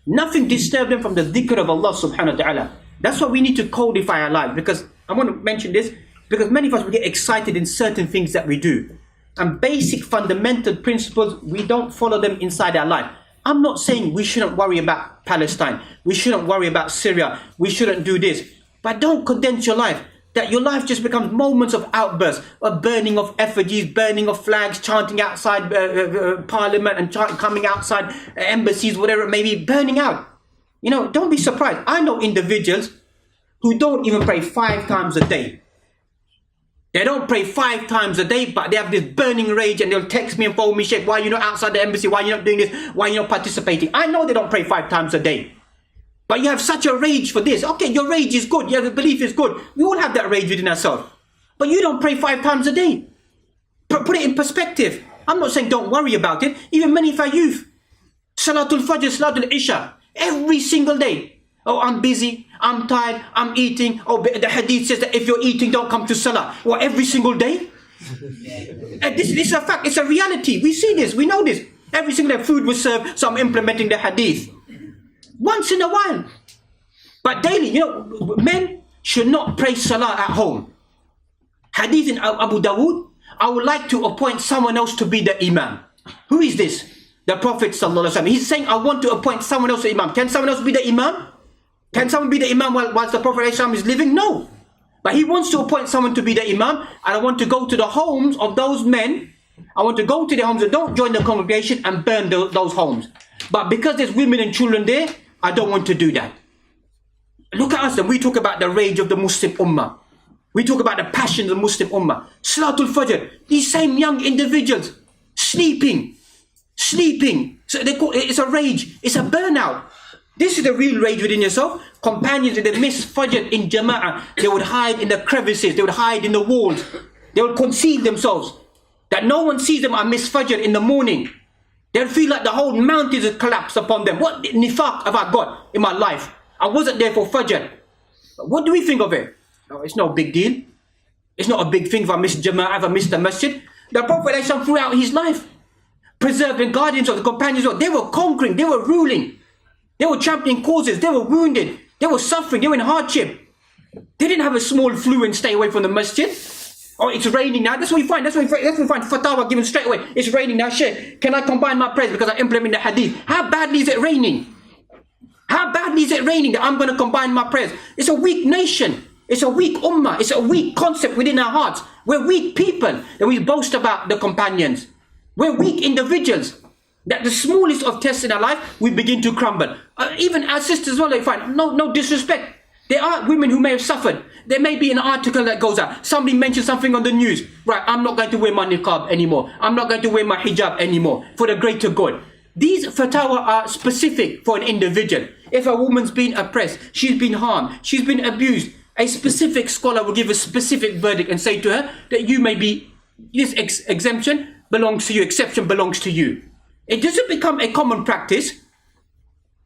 nothing disturbed them from the dhikr of Allah subhanahu wa ta'ala. That's why we need to codify our life, because I want to mention this, because many of us will get excited in certain things that we do. And basic fundamental principles, we don't follow them inside our life. I'm not saying we shouldn't worry about Palestine, we shouldn't worry about Syria, we shouldn't do this. But don't condense your life, that your life just becomes moments of outbursts, of burning of effigies, burning of flags, chanting outside parliament and coming outside embassies, whatever it may be, burning out. Don't be surprised. I know individuals who don't even pray 5 times a day. They don't pray 5 times a day, but they have this burning rage and they'll text me and phone me, Shaykh, why are you not outside the embassy? Why are you not doing this? Why are you not participating? I know they don't pray 5 times a day. But you have such a rage for this. Okay, your rage is good. Your belief is good. We all have that rage within ourselves. But you don't pray 5 times a day. Put it in perspective. I'm not saying don't worry about it. Even many of our youth, Salatul Fajr, Salatul Isha, every single day. Oh, I'm busy. I'm tired. I'm eating. Oh, the hadith says that if you're eating, don't come to Salah. Well, every single day? This is a fact. It's a reality. We see this. We know this. Every single day food was served, so I'm implementing the hadith. Once in a while. But daily, men should not pray salah at home. Hadith in Abu Dawood, I would like to appoint someone else to be the imam. Who is this? The Prophet sallallahu alaihi wasallam. He's saying, I want to appoint someone else to imam. Can someone else be the imam? Can someone be the imam whilst the Prophet ﷺ is living? No. But he wants to appoint someone to be the imam, and I want to go to the homes of those men. I want to go to their homes and don't join the congregation and burn those homes. But because there's women and children there, I don't want to do that. Look at us, and we talk about the rage of the Muslim Ummah. We talk about the passion of the Muslim Ummah. Salatul Fajr, these same young individuals, sleeping. So it's a rage, it's a burnout. This is the real rage within yourself. Companions, they miss Fajr in Jama'ah. They would hide in the crevices, they would hide in the walls. They would conceal themselves. That no one sees them. I miss Fajr in the morning. They'll feel like the whole mountains will collapse upon them. What nifaq have I got in my life? I wasn't there for Fajr. What do we think of it? No, it's no big deal. It's not a big thing if I miss Jama'ah, if I miss the masjid. The Prophet ﷺ throughout his life preserved and guardians of the companions. They were conquering, they were ruling. They were championing causes, they were wounded, they were suffering, they were in hardship. They didn't have a small flu and stay away from the masjid. Oh, it's raining now. That's what we find. That's what we find fatwa given straight away. It's raining now. Shaykh, can I combine my prayers because I implement the hadith? How badly is it raining? How badly is it raining that I'm going to combine my prayers? It's a weak nation. It's a weak ummah. It's a weak concept within our hearts. We're weak people that we boast about the companions. We're weak individuals. That the smallest of tests in our life, we begin to crumble. Even our sisters as well, they find no disrespect. There are women who may have suffered. There may be an article that goes out. Somebody mentions something on the news. Right, I'm not going to wear my niqab anymore. I'm not going to wear my hijab anymore for the greater good. These fatwa are specific for an individual. If a woman's been oppressed, she's been harmed, she's been abused, a specific scholar will give a specific verdict and say to her that you may be, this exemption belongs to you, exception belongs to you. It doesn't become a common practice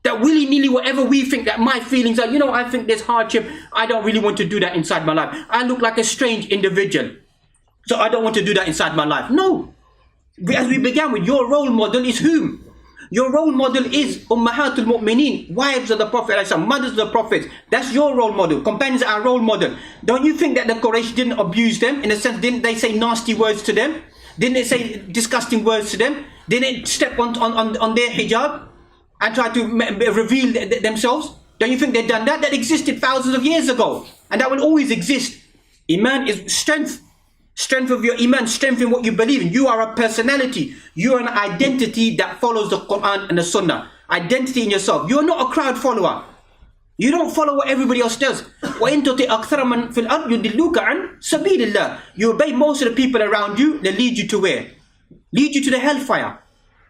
that willy-nilly, whatever we think that my feelings are, I think there's hardship, I don't really want to do that inside my life. I look like a strange individual, so I don't want to do that inside my life. No. As we began with, your role model is whom? Your role model is Ummahatul Mu'mineen, wives of the Prophet, mothers of the Prophets. That's your role model. Companions are our role model. Don't you think that the Quraysh didn't abuse them? In a sense, didn't they say nasty words to them? Didn't they say disgusting words to them? Didn't they step on their hijab and try to reveal themselves? Don't you think they've done that? That existed thousands of years ago. And that will always exist. Iman is strength. Strength of your iman, strength in what you believe in. You are a personality. You are an identity that follows the Quran and the Sunnah. Identity in yourself. You are not a crowd follower. You don't follow what everybody else does. وَإِن تُطِعْ أَكْثَرَ مَنْ فِي الْأَرْضِ يُضِلُّوكَ عَنْ سَبِيلِ اللَّهِ. You obey most of the people around you, they lead you to where? Lead you to the hellfire.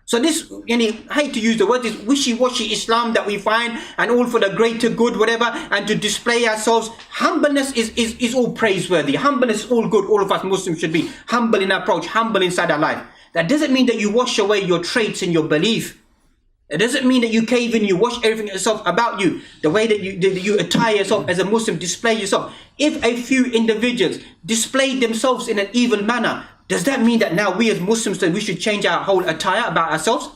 So this, I hate to use the word, this wishy-washy Islam that we find, and all for the greater good, whatever, and to display ourselves. Humbleness is all praiseworthy. Humbleness is all good. All of us Muslims should be humble in approach, humble inside our life. That doesn't mean that you wash away your traits and your belief. It doesn't mean that you cave in, you wash everything yourself about you. The way that you attire yourself as a Muslim, display yourself. If a few individuals display themselves in an evil manner, does that mean that now we as Muslims, that we should change our whole attire about ourselves?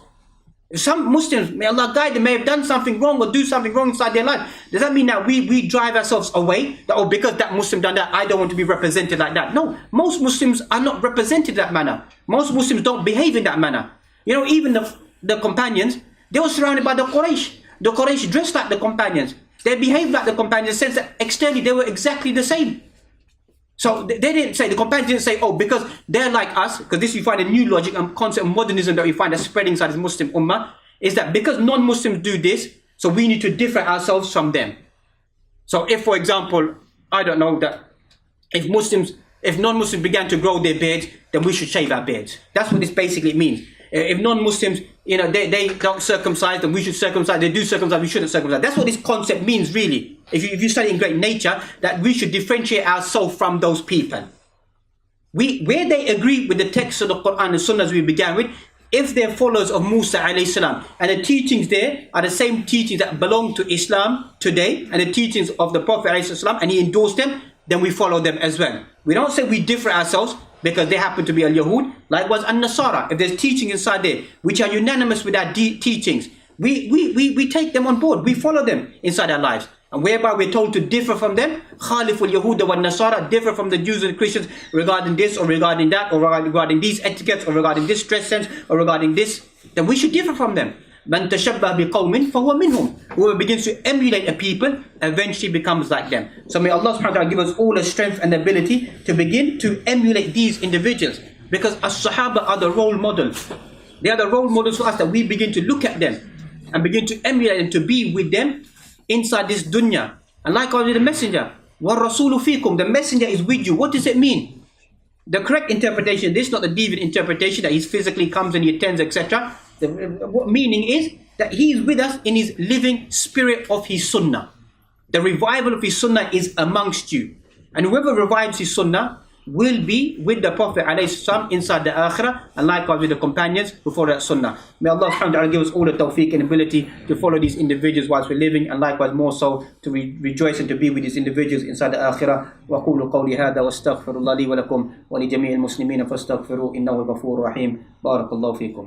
If some Muslims, may Allah guide them, may have done something wrong or do something wrong inside their life, does that mean that we drive ourselves away? That, because that Muslim done that, I don't want to be represented like that. No, most Muslims are not represented in that manner. Most Muslims don't behave in that manner. Even the companions, they were surrounded by the Quraysh. The Quraysh dressed like the companions. They behaved like the companions in the sense that externally they were exactly the same. So they didn't say, the companions didn't say, because they're like us, because this you find a new logic and concept of modernism that we find that's spreading inside the Muslim Ummah, is that because non-Muslims do this, so we need to differ ourselves from them. So if, for example, I don't know, that if non-Muslims began to grow their beards, then we should shave our beards. That's what this basically means. If non-Muslims, they don't circumcise, then we should circumcise. They do circumcise, we shouldn't circumcise. That's what this concept means, really. If you study in great nature, that we should differentiate ourselves from those people. Where they agree with the text of the Quran and Sunnah as we began with, if they're followers of Musa alayhi salam, and the teachings there are the same teachings that belong to Islam today, and the teachings of the Prophet alayhi salam, and he endorsed them, then we follow them as well. We don't say we differ ourselves, because they happen to be al-Yahud. Likewise, an-Nasara, if there's teaching inside there which are unanimous with our teachings, we take them on board. We follow them inside our lives. And whereby we're told to differ from them, Khaliful Yahuda wa Nasara, differ from the Jews and Christians regarding this or regarding that, or regarding these etiquettes, or regarding this dress sense, or regarding this, then we should differ from them. Man tashabbaha biqawmin fahuwa minhum. Whoever begins to emulate a people eventually becomes like them. So may Allah subhanahu wa ta'ala give us all the strength and ability to begin to emulate these individuals, because as-Sahaba are the role models. They are the role models for us, that we begin to look at them and begin to emulate and to be with them inside this dunya. And likewise with the messenger, وَالرَّسُولُ فِيكُمْ, the messenger is with you. What does it mean? The correct interpretation, this is not the deviant interpretation that he physically comes and he attends, etc. The meaning is that he is with us in his living spirit of his sunnah. The revival of his sunnah is amongst you. And whoever revives his sunnah will be with the Prophet ﷺ inside the akhirah, and likewise with the companions who follow that sunnah. May Allah subhanahu wa ta'ala give us all the tawfiq and ability to follow these individuals whilst we're living, and likewise more so to rejoice and to be with these individuals inside the akhirah. وَقُولُوا قَوْلِي هَذَا وَاسْتَغْفِرُ اللَّهِ لِي وَلَكُمْ وَلِجَمِيعِ الْمُسْلِمِينَ فَاسْتَغْفِرُوا إِنَّهُ الْغَفُورُ الرَّحِيمُ. بارك الله فيكم.